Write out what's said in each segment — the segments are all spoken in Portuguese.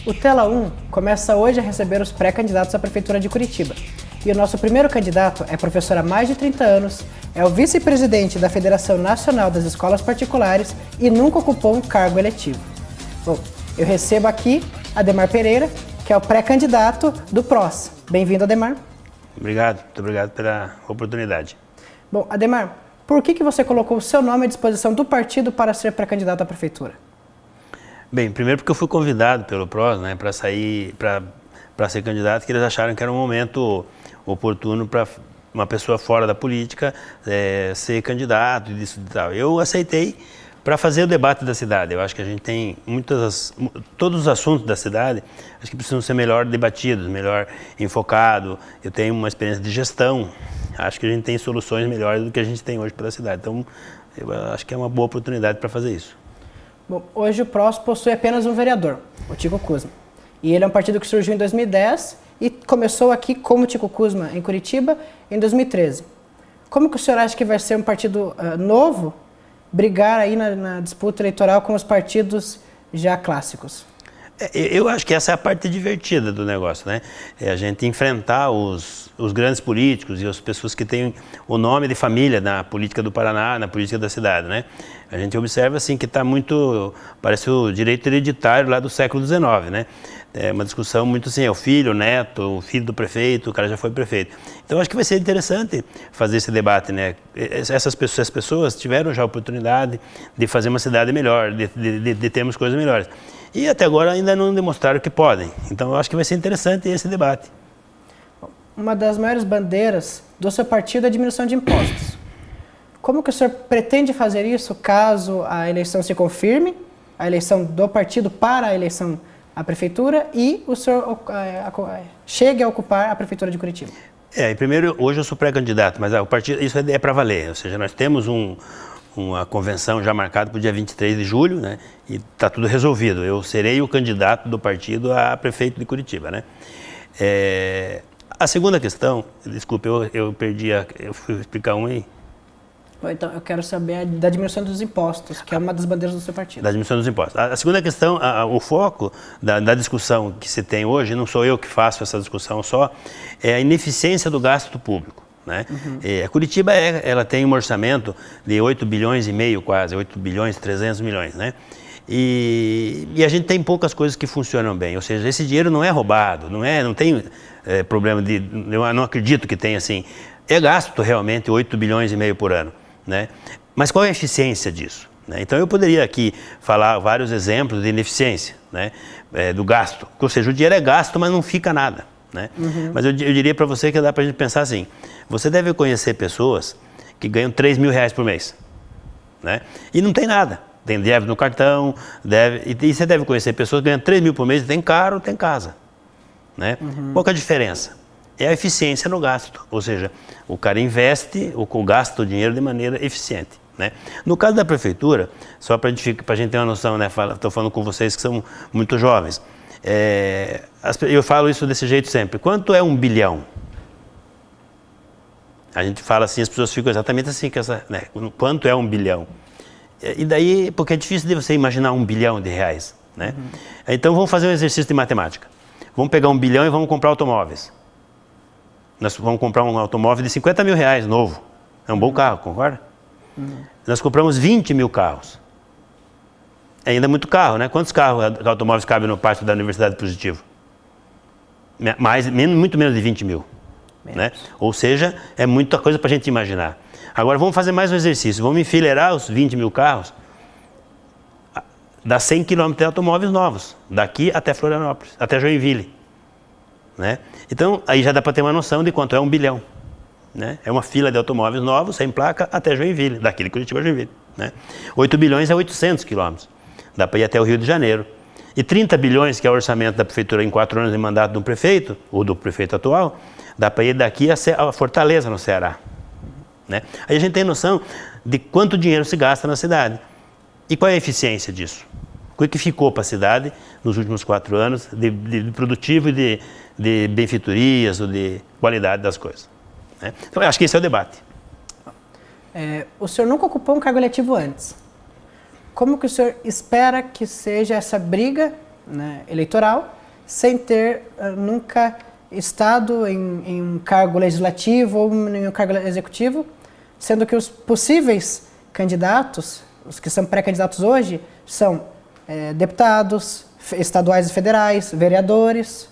O Tela 1 começa hoje a receber os pré-candidatos à Prefeitura de Curitiba. E o nosso primeiro candidato é professor há mais de 30 anos, é o vice-presidente da Federação Nacional das Escolas Particulares e nunca ocupou um cargo eletivo. Bom, eu recebo aqui Ademar Pereira, que é o pré-candidato do PROS. Bem-vindo, Ademar. Obrigado, muito obrigado pela oportunidade. Bom, Ademar, por que você colocou o seu nome à disposição do partido para ser pré-candidato à Prefeitura? Bem, primeiro porque eu fui convidado pelo PROS, né, para ser candidato, que eles acharam que era um momento oportuno para uma pessoa fora da política ser candidato e disso e tal. Eu aceitei para fazer o debate da cidade. Eu acho que a gente tem todos os assuntos da cidade, acho que precisam ser melhor debatidos, melhor enfocado. Eu tenho uma experiência de gestão, acho que a gente tem soluções melhores do que a gente tem hoje para a cidade. Então, eu acho que é uma boa oportunidade para fazer isso. Bom, hoje o PROS possui apenas um vereador, o Tico Kuzma. E ele é um partido que surgiu em 2010 e começou aqui como Tico Kuzma, em Curitiba, em 2013. Como que o senhor acha que vai ser um partido novo brigar aí na disputa eleitoral com os partidos já clássicos? Eu acho que essa é a parte divertida do negócio, né? É a gente enfrentar os grandes políticos e as pessoas que têm o nome de família na política do Paraná, na política da cidade, né? A gente observa assim que está muito, parece o direito hereditário lá do século XIX, né? É uma discussão muito assim, é o filho, o neto, o filho do prefeito, o cara já foi prefeito. Então acho que vai ser interessante fazer esse debate, né? Essas pessoas tiveram já a oportunidade de fazer uma cidade melhor, de termos coisas melhores. E até agora ainda não demonstraram que podem. Então eu acho que vai ser interessante esse debate. Uma das maiores bandeiras do seu partido é a diminuição de impostos. Como que o senhor pretende fazer isso caso a eleição se confirme, a eleição do partido para a eleição à prefeitura e o senhor chegue a ocupar a prefeitura de Curitiba? Primeiro, hoje eu sou pré-candidato, mas o partido, isso é para valer. Ou seja, nós temos uma convenção já marcada para o dia 23 de julho, né? E está tudo resolvido. Eu serei o candidato do partido a prefeito de Curitiba, né? A segunda questão, desculpe, eu fui explicar uma aí. Então, eu quero saber da diminuição dos impostos, que é uma das bandeiras do seu partido. Da diminuição dos impostos. A segunda questão, o foco da discussão que se tem hoje, não sou eu que faço essa discussão só, é a ineficiência do gasto público. Né? Uhum. Curitiba ela tem um orçamento de 8 bilhões e meio quase, 8 bilhões e 300 milhões, né? E a gente tem poucas coisas que funcionam bem, ou seja, esse dinheiro não é roubado, não tem problema eu não acredito que tenha assim, é gasto realmente 8 bilhões e meio por ano, né? Mas qual é a eficiência disso? Né? Então eu poderia aqui falar vários exemplos de ineficiência, né? Do gasto, ou seja, o dinheiro é gasto, mas não fica nada. Né? Uhum. Mas eu diria para você que dá para a gente pensar assim, você deve conhecer pessoas que ganham 3 mil reais por mês, né? E não tem nada, tem débito no cartão, e você deve conhecer pessoas que ganham 3 mil por mês e tem carro, tem casa, né? Uhum. Qual que é a diferença? É a eficiência no gasto, ou seja, o cara investe, gasta o dinheiro de maneira eficiente. Né? No caso da prefeitura, só para a gente ter uma noção, né? Estou falando com vocês que são muito jovens, eu falo isso desse jeito sempre. Quanto é 1 bilhão? A gente fala assim, as pessoas ficam exatamente assim, né? Quanto é 1 bilhão? E daí, porque é difícil de você imaginar 1 bilhão de reais. Né? Uhum. Então vamos fazer um exercício de matemática. Vamos pegar 1 bilhão e vamos comprar automóveis. Nós vamos comprar um automóvel de 50 mil reais novo. É um bom carro, concorda? Uhum. Nós compramos 20 mil carros. É ainda muito carro, né? Quantos automóveis cabem no pátio da Universidade Positivo? Muito menos de 20 mil. Né? Ou seja, é muita coisa para a gente imaginar. Agora vamos fazer mais um exercício. Vamos enfileirar os 20 mil carros. Dá 100 quilômetros de automóveis novos. Daqui até Florianópolis, até Joinville. Né? Então, aí já dá para ter uma noção de quanto é 1 bilhão. Né? É uma fila de automóveis novos, sem placa, até Joinville. Daqui de Curitiba a Joinville. Né? 8 bilhões é 800 quilômetros. Dá para ir até o Rio de Janeiro. E 30 bilhões, que é o orçamento da prefeitura em 4 anos de mandato do prefeito, ou do prefeito atual, dá para ir daqui a Fortaleza, no Ceará. Né? Aí a gente tem noção de quanto dinheiro se gasta na cidade. E qual é a eficiência disso? O que ficou para a cidade nos últimos 4 anos de produtivo e de benfeitorias ou de qualidade das coisas. Né? Então eu acho que esse é o debate. O senhor nunca ocupou um cargo eletivo antes. Como que o senhor espera que seja essa briga, né, eleitoral sem ter nunca estado em um cargo legislativo ou em um cargo executivo, sendo que os possíveis candidatos, os que são pré-candidatos hoje, são deputados estaduais e federais, vereadores.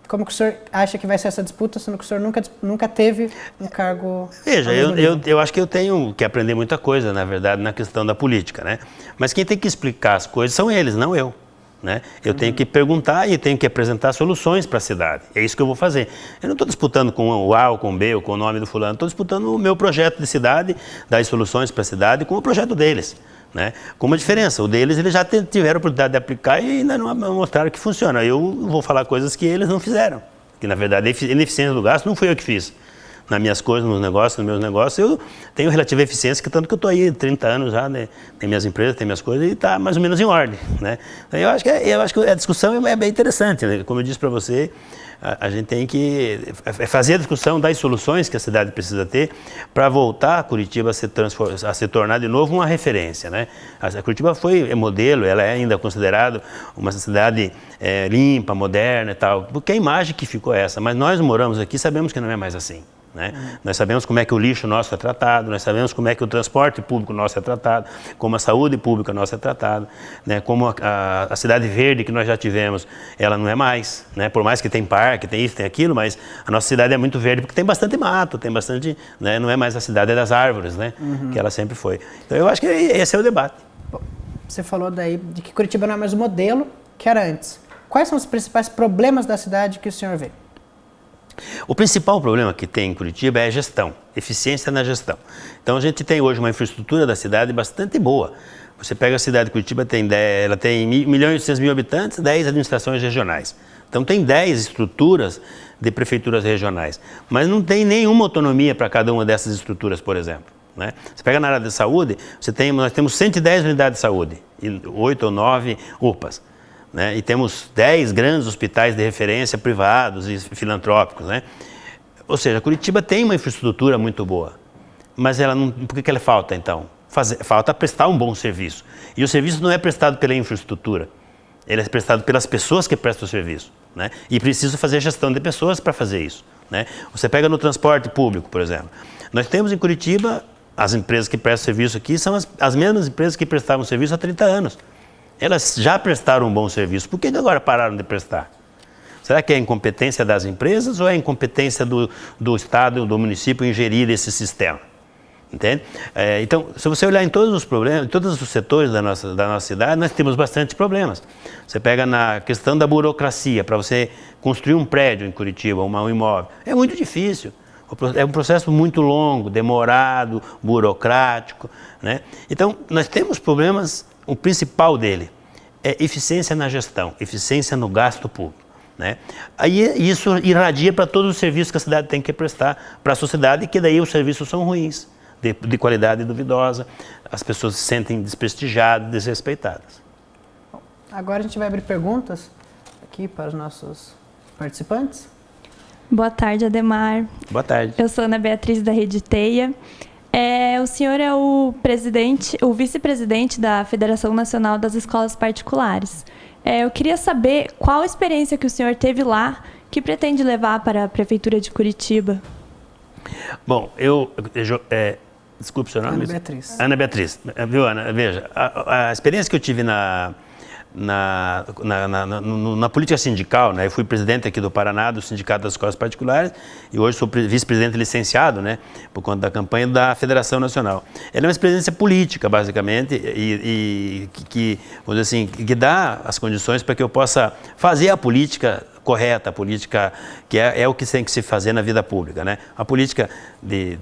Como que o senhor acha que vai ser essa disputa, sendo que o senhor nunca teve um cargo... Veja, eu acho que eu tenho que aprender muita coisa, na verdade, na questão da política, né? Mas quem tem que explicar as coisas são eles, não eu. Né? Eu tenho que perguntar e tenho que apresentar soluções para a cidade. É isso que eu vou fazer. Eu não estou disputando com o A ou com o B ou com o nome do fulano. Estou disputando o meu projeto de cidade, dar soluções para a cidade com o projeto deles. Né? Com uma diferença, o deles eles já tiveram a oportunidade de aplicar e ainda não mostraram que funciona. Eu vou falar coisas que eles não fizeram. Que na verdade a ineficiência do gasto não fui eu que fiz. Nas minhas coisas, nos negócios, nos meus negócios, eu tenho relativa eficiência, que tanto que eu estou aí 30 anos já, né? Tem minhas empresas, tem minhas coisas e está mais ou menos em ordem, né? Então, eu acho que a discussão é bem interessante, né? Como eu disse para você, a gente tem que fazer a discussão das soluções que a cidade precisa ter para voltar a Curitiba a se tornar de novo uma referência, né? A Curitiba foi modelo, ela é ainda considerada uma cidade limpa, moderna e tal, porque a imagem que ficou é essa, mas nós moramos aqui sabemos que não é mais assim. Né? Nós sabemos como é que o lixo nosso é tratado, nós sabemos como é que o transporte público nosso é tratado, como a saúde pública nossa é tratada, né? Como a cidade verde que nós já tivemos, ela não é mais, né? Por mais que tem parque, tem isso, tem aquilo, mas a nossa cidade é muito verde porque tem bastante mato, tem bastante, né? Não é mais a cidade das árvores, né? Que ela sempre foi. Então eu acho que esse é o debate. Você falou daí de que Curitiba não é mais o modelo que era antes. Quais são os principais problemas da cidade que o senhor vê? O principal problema que tem em Curitiba é a gestão, eficiência na gestão. Então a gente tem hoje uma infraestrutura da cidade bastante boa. Você pega a cidade de Curitiba, ela tem 1.800.000 habitantes, 10 administrações regionais. Então tem 10 estruturas de prefeituras regionais, mas não tem nenhuma autonomia para cada uma dessas estruturas, por exemplo. Né? Você pega na área de saúde, nós temos 110 unidades de saúde e 8 ou 9 UPAs. Né? E temos 10 grandes hospitais de referência privados e filantrópicos. Né? Ou seja, Curitiba tem uma infraestrutura muito boa, mas ela não, por que ela falta então? Falta prestar um bom serviço. E o serviço não é prestado pela infraestrutura, ele é prestado pelas pessoas que prestam o serviço. Né? E precisa fazer gestão de pessoas para fazer isso. Né? Você pega no transporte público, por exemplo. Nós temos em Curitiba, as empresas que prestam serviço aqui são as mesmas empresas que prestavam serviço há 30 anos. Elas já prestaram um bom serviço, por que agora pararam de prestar? Será que é a incompetência das empresas ou é a incompetência do Estado, do município em gerir esse sistema? Entende? Então, se você olhar em todos os problemas, em todos os setores da nossa cidade, nós temos bastante problemas. Você pega na questão da burocracia, para você construir um prédio em Curitiba, um imóvel, é muito difícil. É um processo muito longo, demorado, burocrático. Né? Então, nós temos problemas. O principal dele é eficiência na gestão, eficiência no gasto público. Né? Aí isso irradia para todos os serviços que a cidade tem que prestar para a sociedade, que daí os serviços são ruins, de qualidade duvidosa, as pessoas se sentem desprestigiadas, desrespeitadas. Agora a gente vai abrir perguntas aqui para os nossos participantes. Boa tarde, Ademar. Boa tarde. Eu sou Ana Beatriz da Rede Teia. O senhor é o vice-presidente da Federação Nacional das Escolas Particulares. Eu queria saber qual a experiência que o senhor teve lá que pretende levar para a Prefeitura de Curitiba. Bom, desculpe o seu nome? Ana Beatriz. Ana Beatriz. Viu, Ana? Veja, a experiência que eu tive na política sindical, né? Eu fui presidente aqui do Paraná, do Sindicato das Escolas Particulares, e hoje sou vice-presidente licenciado, né? Por conta da campanha da Federação Nacional. Ela é uma experiência política, basicamente, e que, vamos dizer assim, que dá as condições para que eu possa fazer a política correta, a política que é o que tem que se fazer na vida pública, né? A política de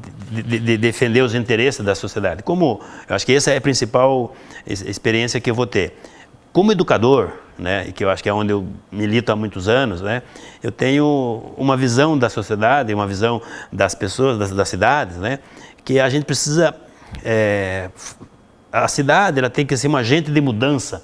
defender os interesses da sociedade. Como eu acho que essa é a principal experiência que eu vou ter. Como educador, né, e que eu acho que é onde eu milito há muitos anos, né, eu tenho uma visão da sociedade, uma visão das pessoas, das cidades, né, que a gente precisa... a cidade ela tem que ser um agente de mudança,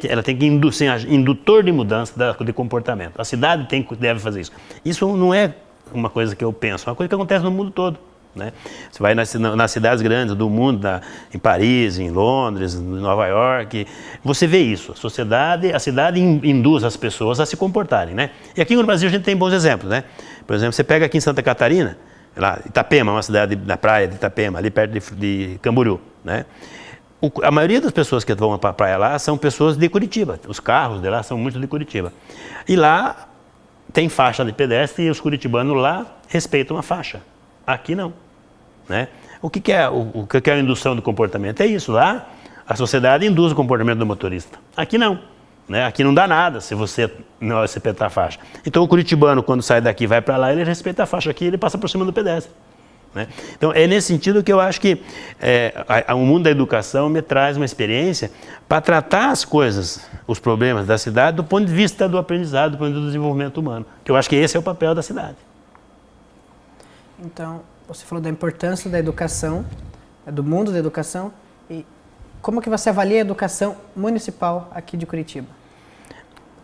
ela tem que ser indutor de mudança de comportamento. A cidade deve fazer isso. Isso não é uma coisa que eu penso, é uma coisa que acontece no mundo todo. né? Você vai nas cidades grandes do mundo, em Paris, em Londres, em Nova York, você vê isso. A cidade induz as pessoas a se comportarem, né? E aqui no Brasil a gente tem bons exemplos, né? Por exemplo, você pega aqui em Santa Catarina, lá, Itapema, uma cidade na praia de Itapema, ali perto de Camboriú, né? A maioria das pessoas que vão para a praia lá são pessoas de Curitiba. Os carros de lá são muito de Curitiba. E lá tem faixa de pedestre e os curitibanos lá respeitam a faixa. Aqui não, né? O que é a indução do comportamento? É isso, lá a sociedade induz o comportamento do motorista. Aqui não, né? Aqui não dá nada se você não respeitar a faixa. Então o curitibano, quando sai daqui e vai para lá, ele respeita a faixa aqui, ele passa por cima do pedestre, né? Então é nesse sentido que eu acho que o mundo da educação me traz uma experiência para tratar as coisas, os problemas da cidade do ponto de vista do aprendizado, do ponto de vista do desenvolvimento humano, que eu acho que esse é o papel da cidade. Então, você falou da importância da educação, do mundo da educação, e como que você avalia a educação municipal aqui de Curitiba?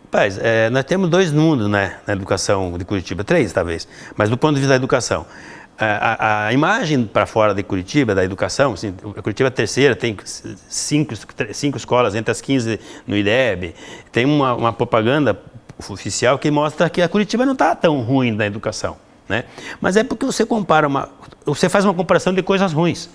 Rapaz, nós temos dois mundos, né, na educação de Curitiba, três talvez, mas do ponto de vista da educação. A imagem para fora de Curitiba, da educação, assim, Curitiba é a terceira, tem cinco escolas, entre as 15 no IDEB, tem uma propaganda oficial que mostra que a Curitiba não está tão ruim na educação, né? Mas é porque você você faz uma comparação de coisas ruins,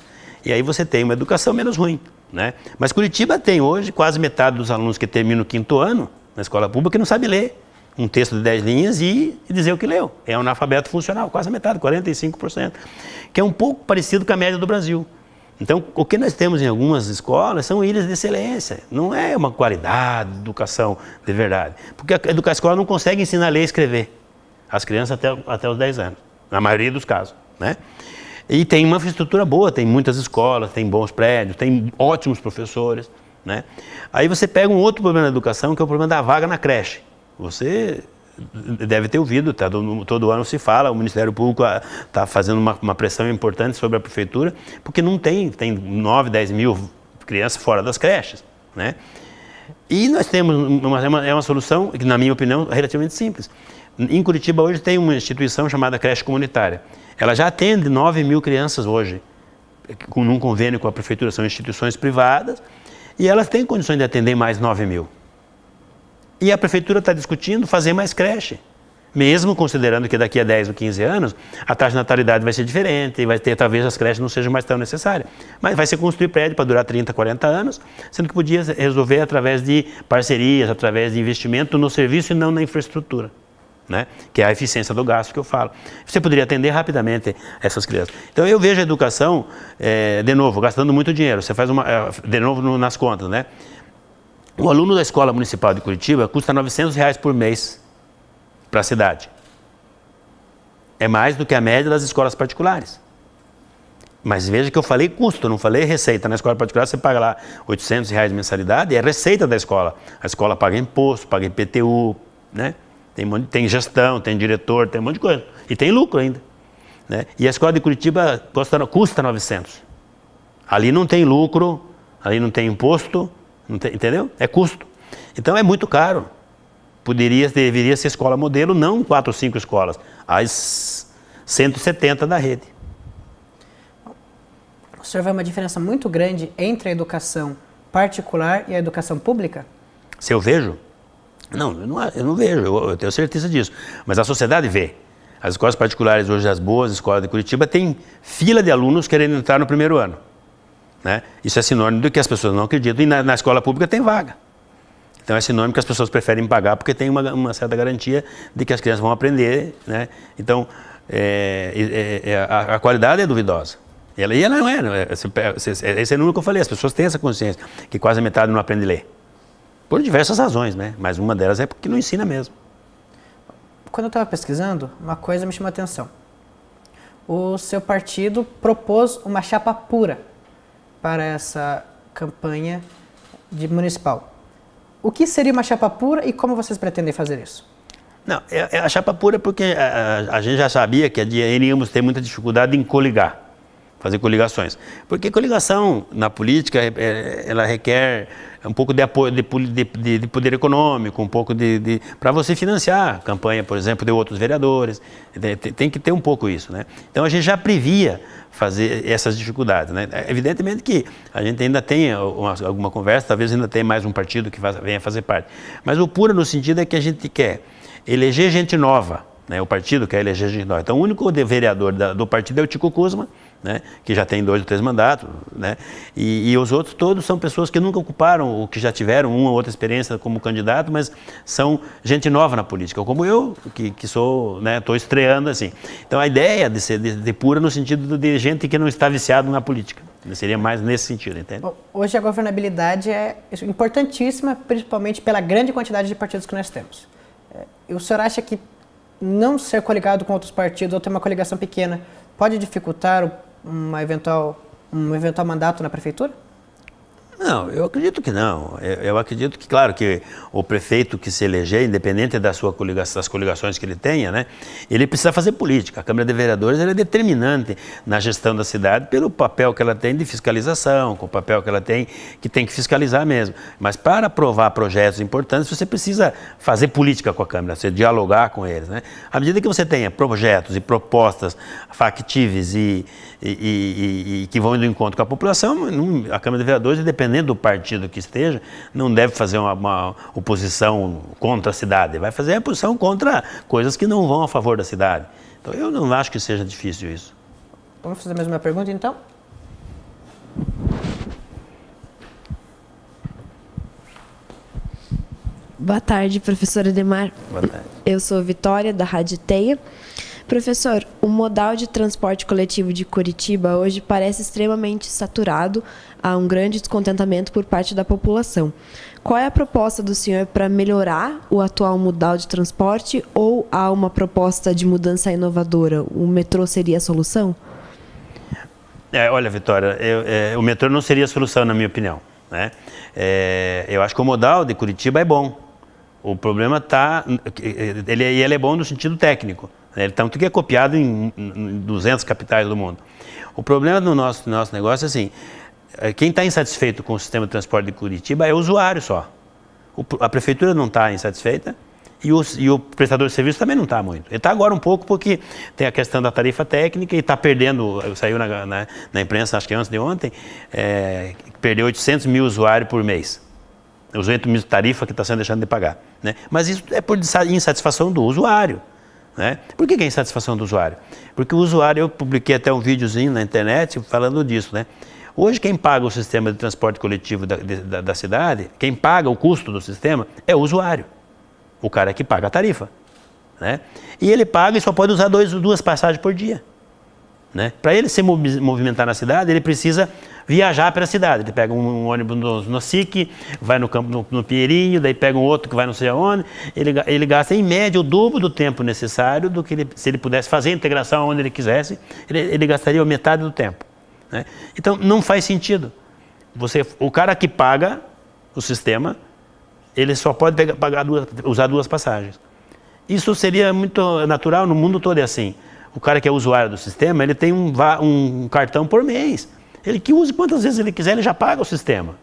e aí você tem uma educação menos ruim, né? Mas Curitiba tem hoje quase metade dos alunos que terminam o 5º ano na escola pública que não sabe ler um texto de 10 linhas e dizer o que leu. É um analfabeto funcional, quase a metade, 45%, que é um pouco parecido com a média do Brasil. Então, o que nós temos em algumas escolas são ilhas de excelência, não é uma qualidade de educação de verdade, porque a escola não consegue ensinar a ler e escrever as crianças até os 10 anos, na maioria dos casos, né? E tem uma infraestrutura boa, tem muitas escolas, tem bons prédios, tem ótimos professores, né? Aí você pega um outro problema da educação, que é o problema da vaga na creche. Você deve ter ouvido, todo ano se fala, o Ministério Público está fazendo uma pressão importante sobre a Prefeitura, porque não tem 9, 10 mil crianças fora das creches, né? E nós temos uma solução, que na minha opinião é relativamente simples. Em Curitiba hoje tem uma instituição chamada creche comunitária. Ela já atende 9 mil crianças hoje, num convênio com a Prefeitura, são instituições privadas, e elas têm condições de atender mais 9 mil. E a Prefeitura está discutindo fazer mais creche, mesmo considerando que daqui a 10 ou 15 anos a taxa de natalidade vai ser diferente, e talvez as creches não sejam mais tão necessárias. Mas vai ser construir prédio para durar 30, 40 anos, sendo que podia resolver através de parcerias, através de investimento no serviço e não na infraestrutura, né? Que é a eficiência do gasto que eu falo. Você poderia atender rapidamente essas crianças. Então eu vejo a educação, de novo, gastando muito dinheiro. Você faz de novo nas contas, né? O aluno da Escola Municipal de Curitiba custa R$900 por mês para a cidade. É mais do que a média das escolas particulares. Mas veja que eu falei custo, não falei receita. Na escola particular você paga lá R$800 de mensalidade, é receita da escola. A escola paga imposto, paga IPTU, né? Tem gestão, tem diretor, tem um monte de coisa. E tem lucro ainda, né? E a escola de Curitiba custa 900. Ali não tem lucro, ali não tem imposto, entendeu? É custo. Então é muito caro. Deveria ser escola modelo, não 4 ou 5 escolas, as 170 da rede. O senhor vê uma diferença muito grande entre a educação particular e a educação pública? Se eu vejo? Não, eu não vejo, eu tenho certeza disso. Mas a sociedade vê. As escolas particulares hoje, as boas escolas de Curitiba, têm fila de alunos querendo entrar no primeiro ano, né? Isso é sinônimo de que as pessoas não acreditam. E na escola pública tem vaga. Então é sinônimo que as pessoas preferem pagar porque tem uma certa garantia de que as crianças vão aprender, né? Então a qualidade é duvidosa. E ela não é. Esse é o número que eu falei. As pessoas têm essa consciência que quase a metade não aprende a ler. Por diversas razões, né? Mas uma delas é porque não ensina mesmo. Quando eu estava pesquisando, uma coisa me chamou a atenção. O seu partido propôs uma chapa pura para essa campanha municipal. O que seria uma chapa pura e como vocês pretendem fazer isso? Não, a chapa pura porque a gente já sabia que iríamos ter muita dificuldade em coligar. fazer coligações. Porque coligação na política, ela requer um pouco de apoio, de poder econômico, um pouco para você financiar a campanha, por exemplo, de outros vereadores. Tem que ter um pouco isso, né? Então a gente já previa fazer essas dificuldades, né? Evidentemente que a gente ainda tem alguma conversa, talvez ainda tenha mais um partido que venha fazer parte. Mas o pura no sentido é que a gente quer eleger gente nova, né? O partido quer eleger gente nova. Então o único vereador do partido é o Tico Kuzma, né, que já tem 2 ou 3 mandatos, né, e os outros todos são pessoas que nunca ocuparam ou que já tiveram uma ou outra experiência como candidato, mas são gente nova na política, como eu, que sou, né, estou estreando assim. Então a ideia de ser de pura no sentido de gente que não está viciado na política, seria mais nesse sentido, entende? Hoje a governabilidade é importantíssima, principalmente pela grande quantidade de partidos que nós temos. E o senhor acha que não ser coligado com outros partidos ou ter uma coligação pequena pode dificultar um eventual mandato na prefeitura? Não, eu acredito que não. Eu acredito que, claro, que o prefeito que se eleger, independente das coligações que ele tenha, né, ele precisa fazer política. A Câmara de Vereadores ela é determinante na gestão da cidade pelo papel que ela tem de fiscalização, com o papel que ela tem que fiscalizar mesmo. Mas para aprovar projetos importantes, você precisa fazer política com a Câmara, você dialogar com eles, né? À medida que você tenha projetos e propostas factíveis e que vão indo em encontro com a população, a Câmara de Vereadores, independente do partido que esteja, não deve fazer uma oposição contra a cidade, vai fazer a oposição contra coisas que não vão a favor da cidade. Então eu não acho que seja difícil isso. Vamos fazer mais uma pergunta então? Boa tarde, professora Ademar. Boa tarde. Eu sou Vitória, da Rádio Teia. Professor, o modal de transporte coletivo de Curitiba hoje parece extremamente saturado, há um grande descontentamento por parte da população. Qual é a proposta do senhor para melhorar o atual modal de transporte ou há uma proposta de mudança inovadora? O metrô seria a solução? Olha, Vitória, o metrô não seria a solução, na minha opinião, né? Eu acho que o modal de Curitiba é bom. O problema está... Ele é bom no sentido técnico. Tanto que é copiado em 200 capitais do mundo. O problema do nosso negócio é assim, quem está insatisfeito com o sistema de transporte de Curitiba é o usuário só. A prefeitura não está insatisfeita e o prestador de serviço também não está muito. Ele está agora um pouco porque tem a questão da tarifa técnica e está perdendo, saiu na imprensa, acho que antes de ontem, perdeu 800 mil usuários por mês. Os 8 mil de tarifa que está sendo deixando de pagar, né? Mas isso é por insatisfação do usuário. Né? Por que é insatisfação do usuário? Porque o usuário, eu publiquei até um videozinho na internet falando disso, né? Hoje quem paga o sistema de transporte coletivo da cidade, quem paga o custo do sistema é o usuário, o cara que paga a tarifa, né? E ele paga e só pode usar 2 passagens por dia, né? Para ele se movimentar na cidade, ele precisa viajar pela cidade. Ele pega um ônibus no SIC, vai no campo no Pinheirinho, daí pega um outro que vai não sei aonde. Ele gasta em média o dobro do tempo necessário do que se ele pudesse fazer a integração onde ele quisesse, ele gastaria metade do tempo, né? Então não faz sentido. O cara que paga o sistema, ele só pode usar 2 passagens. Isso seria muito natural, no mundo todo é assim. O cara que é usuário do sistema, ele tem um cartão por mês. Ele que use quantas vezes ele quiser, ele já paga o sistema,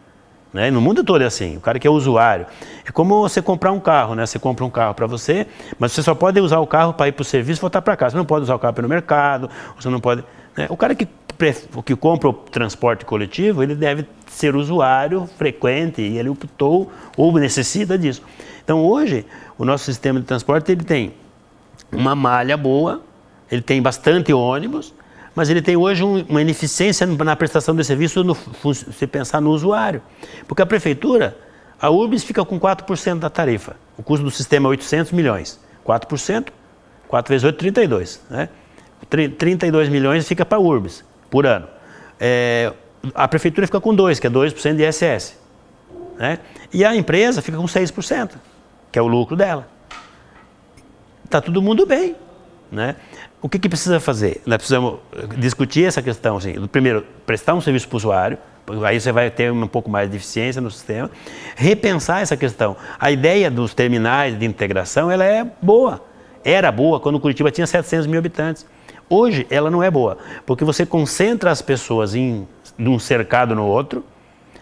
né? No mundo todo é assim, o cara que é usuário. É como você comprar um carro, né? Você compra um carro para você, mas você só pode usar o carro para ir para o serviço e voltar para casa. Você não pode usar o carro para ir no mercado, você não pode... Né? O cara que compra o transporte coletivo, ele deve ser usuário frequente e ele optou ou necessita disso. Então hoje, o nosso sistema de transporte ele tem uma malha boa, ele tem bastante ônibus, mas ele tem hoje uma ineficiência na prestação de serviço se pensar no usuário. Porque a prefeitura, a URBS fica com 4% da tarifa. O custo do sistema é 800 milhões. 4%, 4 vezes 8, 32. Né? 32 milhões fica para a URBS por ano. A prefeitura fica com 2%, que é 2% de ISS. Né? E a empresa fica com 6%, que é o lucro dela. Está todo mundo bem, né? O que precisa fazer? Nós precisamos discutir essa questão, assim, primeiro, prestar um serviço para o usuário, aí você vai ter um pouco mais de eficiência no sistema, repensar essa questão. A ideia dos terminais de integração, ela é boa, era boa quando Curitiba tinha 700 mil habitantes. Hoje, ela não é boa, porque você concentra as pessoas de um cercado no outro,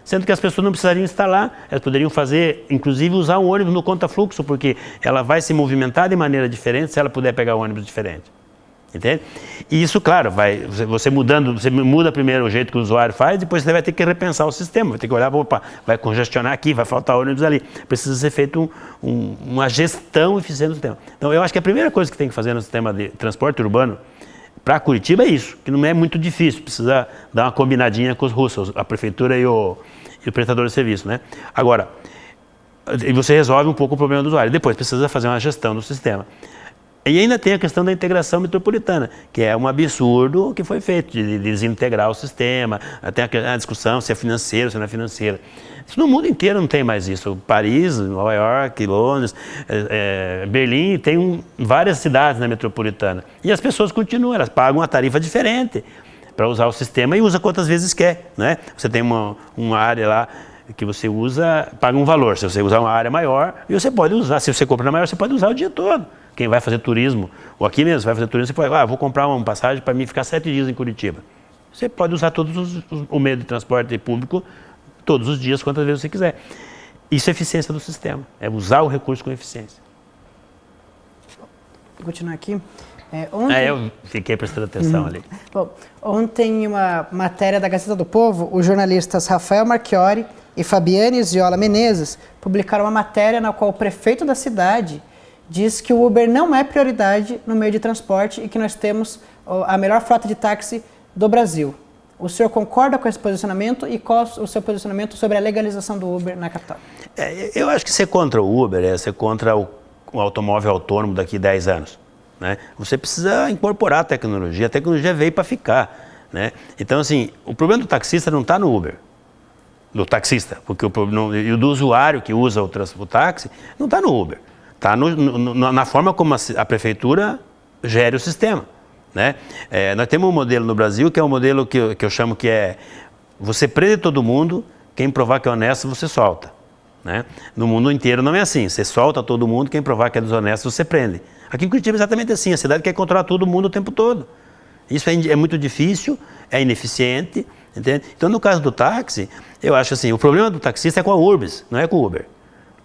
sendo que as pessoas não precisariam estar lá, elas poderiam fazer, inclusive usar um ônibus no conta-fluxo, porque ela vai se movimentar de maneira diferente se ela puder pegar um ônibus diferente. Entende? E isso, claro, você muda primeiro o jeito que o usuário faz, depois você vai ter que repensar o sistema, vai ter que olhar, opa, vai congestionar aqui, vai faltar ônibus ali. Precisa ser feito uma gestão eficiente do sistema. Então, eu acho que a primeira coisa que tem que fazer no sistema de transporte urbano para Curitiba é isso, que não é muito difícil, precisa dar uma combinadinha com os russos, a prefeitura e o prestador de serviço, né? Agora, você resolve um pouco o problema do usuário, depois precisa fazer uma gestão do sistema. E ainda tem a questão da integração metropolitana, que é um absurdo o que foi feito, de desintegrar o sistema, tem a discussão se é financeiro, se não é financeiro. Isso no mundo inteiro não tem mais isso. Paris, Nova York, Londres, Berlim, tem várias cidades na metropolitana. E as pessoas continuam, elas pagam uma tarifa diferente para usar o sistema e usa quantas vezes quer, né? Você tem uma área lá que você usa, paga um valor. Se você usar uma área maior, e você pode usar, se você compra na maior, você pode usar o dia todo. Quem vai fazer turismo, ou aqui mesmo, vai fazer turismo, você pode, vou comprar uma passagem para mim ficar 7 dias em Curitiba. Você pode usar todos o meio de transporte público todos os dias, quantas vezes você quiser. Isso é eficiência do sistema, é usar o recurso com eficiência. Vou continuar aqui. Eu fiquei prestando atenção ali. Bom, ontem, em uma matéria da Gazeta do Povo, os jornalistas Rafael Marchiori e Fabiane Ziola Menezes publicaram uma matéria na qual o prefeito da cidade diz que o Uber não é prioridade no meio de transporte e que nós temos a melhor frota de táxi do Brasil. O senhor concorda com esse posicionamento e qual o seu posicionamento sobre a legalização do Uber na capital? Eu acho que ser contra o Uber é ser contra o automóvel autônomo daqui a 10 anos. Né? Você precisa incorporar a tecnologia veio para ficar. Né? Então, assim, o problema do taxista não está no Uber, do taxista, porque e o do usuário que usa o táxi não está no Uber. Está na forma como a prefeitura gere o sistema. Né? Nós temos um modelo no Brasil que é um modelo que eu chamo que é você prende todo mundo, quem provar que é honesto você solta. Né? No mundo inteiro não é assim, você solta todo mundo, quem provar que é desonesto você prende. Aqui em Curitiba é exatamente assim, a cidade quer controlar todo mundo o tempo todo. Isso é muito difícil, é ineficiente. Entende? Então no caso do táxi, eu acho assim, o problema do taxista é com a Urbis, não é com o Uber.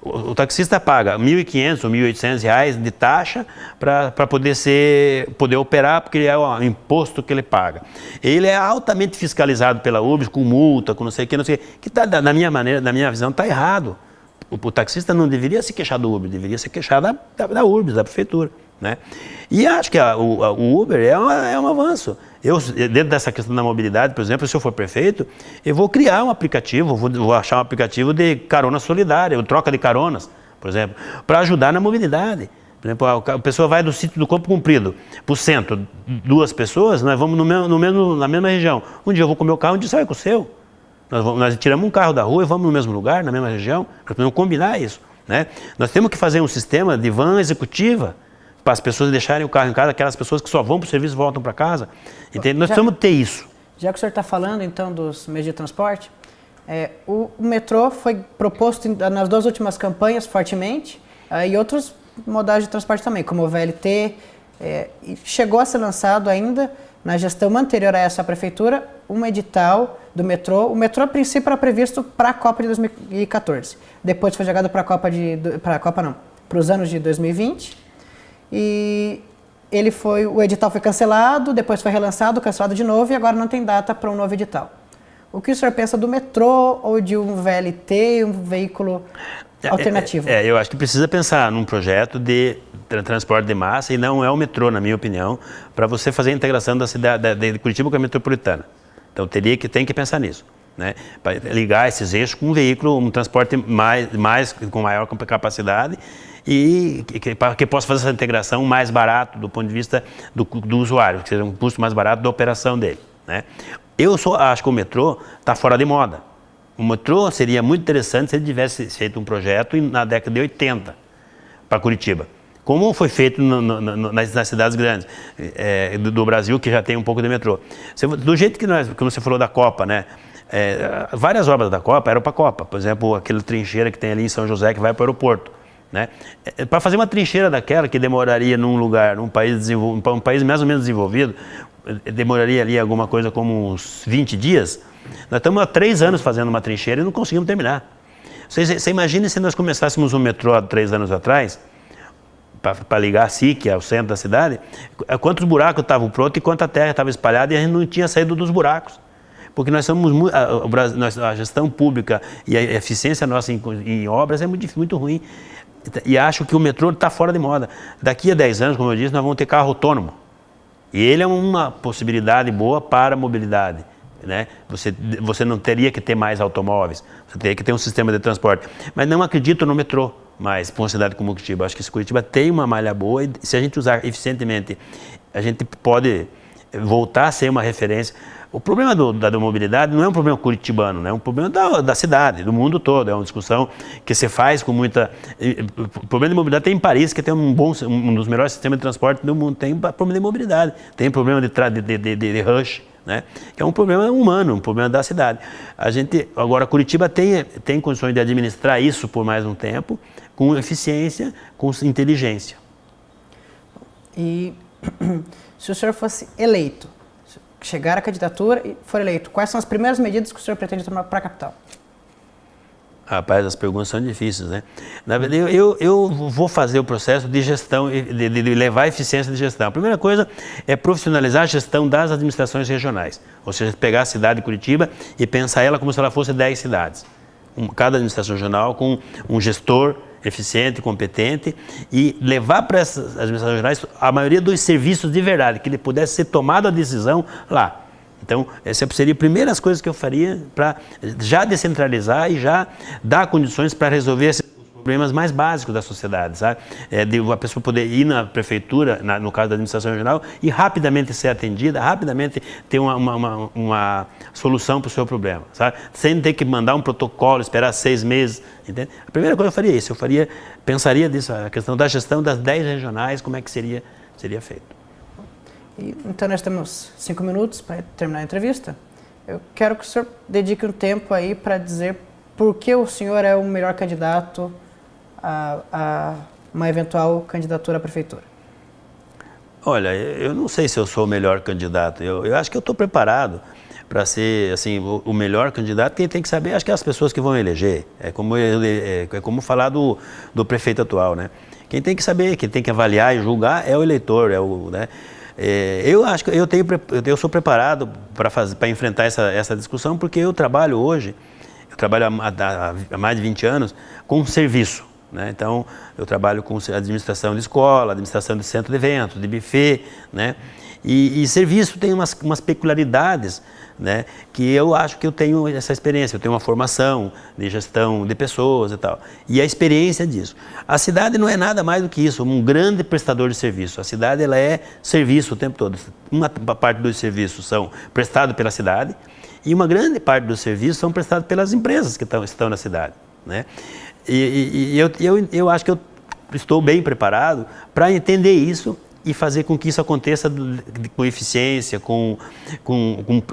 O taxista paga R$ 1.500 ou R$ 1.800 de taxa para poder operar, porque é o imposto que ele paga. Ele é altamente fiscalizado pela Urbis, com multa, com não sei o que tá, na minha visão, está errado. O taxista não deveria se queixar do Uber, deveria se queixar da Urbis, da prefeitura. Né? E acho que o Uber é um avanço. Dentro dessa questão da mobilidade, por exemplo, se eu for prefeito, eu vou criar um aplicativo, vou achar um aplicativo de carona solidária, ou troca de caronas, por exemplo, para ajudar na mobilidade. Por exemplo, a pessoa vai do sítio do Campo Comprido para o centro, 2 pessoas, nós vamos na mesma região. Um dia eu vou com o meu carro, um dia você vai com o seu. Nós tiramos um carro da rua e vamos no mesmo lugar, na mesma região, nós podemos combinar isso. Né? Nós temos que fazer um sistema de van executiva, para as pessoas deixarem o carro em casa, aquelas pessoas que só vão para o serviço e voltam para casa. Entende? Nós precisamos ter isso. Já que o senhor está falando, então, dos meios de transporte, o metrô foi proposto nas 2 últimas campanhas fortemente, e outros modais de transporte também, como o VLT, e chegou a ser lançado ainda, na gestão anterior a essa prefeitura, um edital do metrô. O metrô, a princípio, era previsto para a Copa de 2014. Depois foi jogado para os anos de 2020. E o edital foi cancelado, depois foi relançado, cancelado de novo e agora não tem data para um novo edital. O que o senhor pensa do metrô ou de um VLT, um veículo alternativo? Eu acho que precisa pensar num projeto de transporte de massa e não é o metrô, na minha opinião, para você fazer a integração da cidade de Curitiba com a metropolitana. Então tem que pensar nisso. Né, para ligar esses eixos com um veículo, um transporte com maior capacidade e que possa fazer essa integração mais barato do ponto de vista do usuário, que seja um custo mais barato da operação dele. Né. Eu acho que o metrô está fora de moda. O metrô seria muito interessante se ele tivesse feito um projeto na década de 80 para Curitiba, como foi feito nas cidades grandes do Brasil, que já tem um pouco de metrô. Do jeito que você falou da Copa, né? Várias obras da Copa eram para a Copa. Por exemplo, aquele trincheira que tem ali em São José que vai para o aeroporto. né? Para fazer uma trincheira daquela que demoraria num país mais ou menos desenvolvido, demoraria ali alguma coisa como uns 20 dias. Nós estamos há 3 anos fazendo uma trincheira e não conseguimos terminar. Você imagina se nós começássemos um metrô há 3 anos atrás, para ligar a SIC ao centro da cidade, quantos buracos estavam prontos e quanta terra estava espalhada e a gente não tinha saído dos buracos. Porque nós somos a gestão pública e a eficiência nossa em obras é muito ruim. E acho que o metrô está fora de moda. Daqui a 10 anos, como eu disse, nós vamos ter carro autônomo. E ele é uma possibilidade boa para a mobilidade, né? Você não teria que ter mais automóveis, você teria que ter um sistema de transporte. Mas não acredito no metrô mais para uma cidade como Curitiba. Acho que se Curitiba tem uma malha boa e se a gente usar eficientemente, a gente pode voltar a ser uma referência. O problema da mobilidade não é um problema curitibano, né? É um problema da cidade, do mundo todo. É uma discussão que se faz com muita... O problema de mobilidade tem em Paris, que tem um dos melhores sistemas de transporte do mundo. Tem problema de mobilidade, tem problema de rush, né? Que é um problema humano, um problema da cidade. Agora, Curitiba tem condições de administrar isso por mais um tempo, com eficiência, com inteligência. E se o senhor fosse eleito, chegar à candidatura e for eleito, quais são as primeiras medidas que o senhor pretende tomar para a capital? Rapaz, as perguntas são difíceis, né? Na verdade, eu vou fazer o processo de gestão, de levar a eficiência de gestão. A primeira coisa é profissionalizar a gestão das administrações regionais. Ou seja, pegar a cidade de Curitiba e pensar ela como se ela fosse 10 cidades. Cada administração regional com um gestor eficiente, competente, e levar para essas administrações regionais a maioria dos serviços de verdade, que ele pudesse ser tomada a decisão lá. Então, essa seria a primeira coisa que eu faria para já descentralizar e já dar condições para resolver esses problemas mais básicos da sociedade, sabe? De a pessoa poder ir na prefeitura, no caso da administração regional, e rapidamente ser atendida, rapidamente ter uma solução para o seu problema, sabe? Sem ter que mandar um protocolo, esperar 6 meses, entende? A primeira coisa eu faria isso, pensaria nisso, a questão da gestão das 10 regionais, como é que seria feito. Então nós temos 5 minutos para terminar a entrevista. Eu quero que o senhor dedique um tempo aí para dizer por que o senhor é o melhor candidato a uma eventual candidatura à prefeitura. Olha, eu não sei se eu sou o melhor candidato. Eu acho que eu estou preparado para ser assim, o melhor candidato. Quem tem que saber, acho que é as pessoas que vão eleger. É como falar do prefeito atual, né? Quem tem que saber, quem tem que avaliar e julgar é o eleitor, né? Eu acho que eu sou preparado para enfrentar essa discussão, porque eu trabalho hoje, há mais de 20 anos com serviço, né? Então, eu trabalho com administração de escola, administração de centro de eventos, de buffet, né? E serviço tem umas peculiaridades, né? Que eu acho que eu tenho essa experiência, eu tenho uma formação de gestão de pessoas e tal, e a experiência disso. A cidade não é nada mais do que isso, um grande prestador de serviço. A cidade, ela é serviço o tempo todo. Uma parte dos serviços são prestados pela cidade e uma grande parte dos serviços são prestados pelas empresas que estão na cidade, né? E eu acho que eu estou bem preparado para entender isso e fazer com que isso aconteça com eficiência, com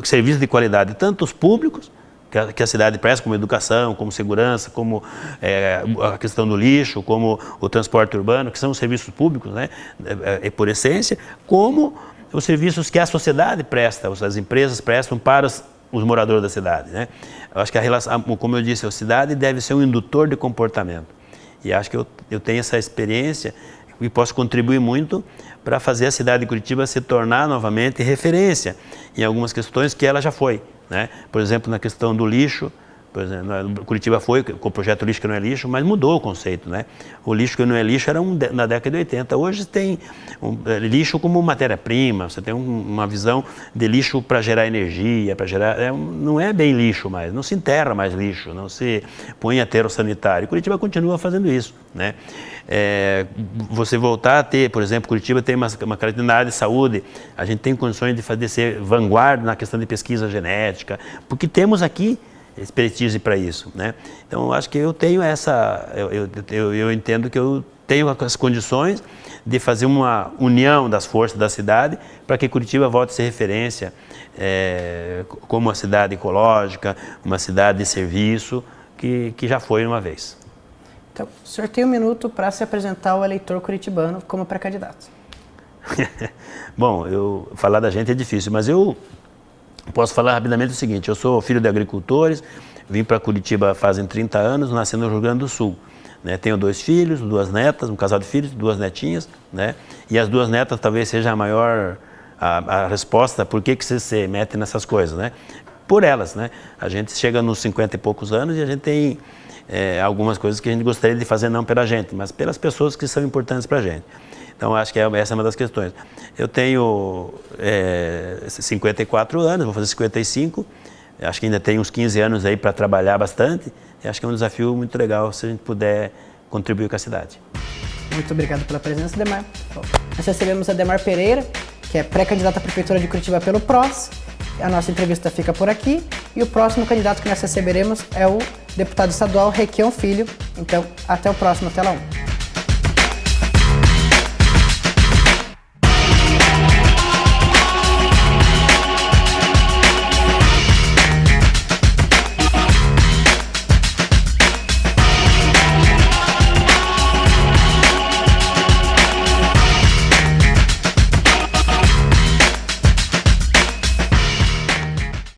serviços de qualidade, tanto os públicos, que a cidade presta, como educação, como segurança, como a questão do lixo, como o transporte urbano, que são os serviços públicos, né, por essência, como os serviços que a sociedade presta, as empresas prestam para os moradores da cidade, né? Eu acho que a relação, como eu disse, a cidade deve ser um indutor de comportamento. E acho que eu tenho essa experiência e posso contribuir muito para fazer a cidade de Curitiba se tornar novamente referência em algumas questões que ela já foi, né? Por exemplo, na questão do lixo, por exemplo, Curitiba foi com o projeto Lixo que Não é Lixo, mas mudou o conceito, né? O lixo que não é lixo era na década de 80. Hoje tem lixo como matéria-prima, você tem uma visão de lixo para gerar energia, não é bem lixo mais, não se enterra mais lixo, não se põe aterro sanitário. Curitiba continua fazendo isso, né? Você voltar a ter, por exemplo, Curitiba tem uma característica na área de saúde, a gente tem condições de ser vanguarda na questão de pesquisa genética, porque temos aqui expertise para isso, né? Então, acho que eu tenho eu entendo que eu tenho as condições de fazer uma união das forças da cidade para que Curitiba volte a ser referência como uma cidade ecológica, uma cidade de serviço, que já foi uma vez. Então, o senhor tem um minuto para se apresentar ao eleitor curitibano como pré-candidato. Bom, falar da gente é difícil, mas eu posso falar rapidamente o seguinte: eu sou filho de agricultores, vim para Curitiba fazem 30 anos, nasci no Rio Grande do Sul. Né? Tenho 2 filhos, 2 netas, um casal de filhos, 2 netinhas, né? E as 2 netas talvez seja a maior a resposta por que você se mete nessas coisas, né? Por elas, né? A gente chega nos 50 e poucos anos e a gente tem algumas coisas que a gente gostaria de fazer não pela gente, mas pelas pessoas que são importantes para a gente. Então, acho que essa é uma das questões. Eu tenho 54 anos, vou fazer 55, acho que ainda tenho uns 15 anos aí para trabalhar bastante, e acho que é um desafio muito legal se a gente puder contribuir com a cidade. Muito obrigado pela presença, Ademar. Bom, nós recebemos a Ademar Pereira, que é pré-candidato à Prefeitura de Curitiba pelo PROS. A nossa entrevista fica por aqui e o próximo candidato que nós receberemos é o deputado estadual Requião Filho. Então, até o próximo Tela 1.